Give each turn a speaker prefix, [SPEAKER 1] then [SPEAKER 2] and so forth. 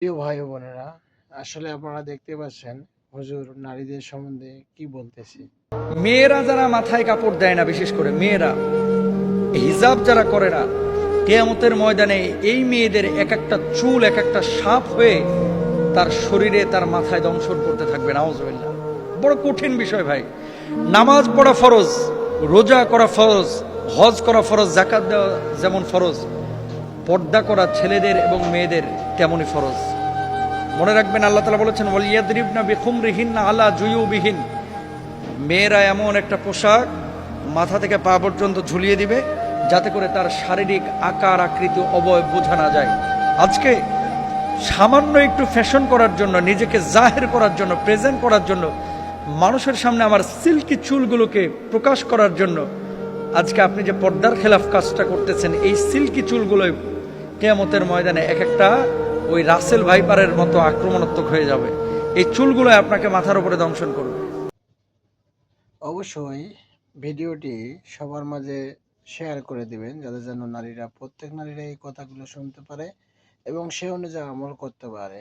[SPEAKER 1] প্রিয় ভাই ও বোনেরা, আসলে আপনারা দেখতে পাচ্ছেন হুজুর নারীদের সম্বন্ধে কি বলতেছে।
[SPEAKER 2] মেয়েরা যারা মাথায় কাপড় দেয় না, বিশেষ করে মেয়েরা হিজাব যারা করে না, কিয়ামতের ময়দানে এই মেয়েদের এক একটা চুল এক একটা সাপ হয়ে তার শরীরে তার মাথায় দংশন করতে থাকবে। নাউজুবিল্লাহ। বড় কঠিন বিষয় ভাই। নামাজ পড়া ফরজ, রোজা করা ফরজ, হজ করা ফরজ, যাকাত দেওয়া যেমন ফরজ, পর্দা করা ছেলেদের এবং মেয়েদের তেমনই ফরজ। মনে রাখবেন, আল্লাহ তাআলা বলেছেন ওয়ালিয়াদরিবনা বিখুমরিহিন্না আলা জুয়ুবিহিন। মেয়েরা এমন একটা পোশাক মাথা থেকে পা পর্যন্ত ঝুলিয়ে দিবে যাতে করে তার শারীরিক আকার আকৃতি অবয়ব বোঝা না যায়। আজকে সামান্য একটু ফ্যাশন করার জন্য, নিজেকে জাহের করার জন্য, প্রেজেন্ট করার জন্য, মানুষের সামনে আমার সিল্কি চুলগুলোকে প্রকাশ করার জন্য আজকে আপনি যে পর্দার খেলাফ কাজটা করতেছেন, এই সিল্কি চুলগুলোই কিয়ামতের ময়দানে এক একটা ওই রাসেল ভাইপারের মতো আক্রমণাত্মক হয়ে যাবে। এই চুলগুলো আপনাকে মাথার উপরে দংশন করবে।
[SPEAKER 1] অবশ্যই ভিডিওটি সবার মাঝে শেয়ার করে দিবেন, যাতে যেন প্রত্যেক নারীরা এই কথাগুলো শুনতে পারে এবং সে অনুযায়ী আমল করতে পারে।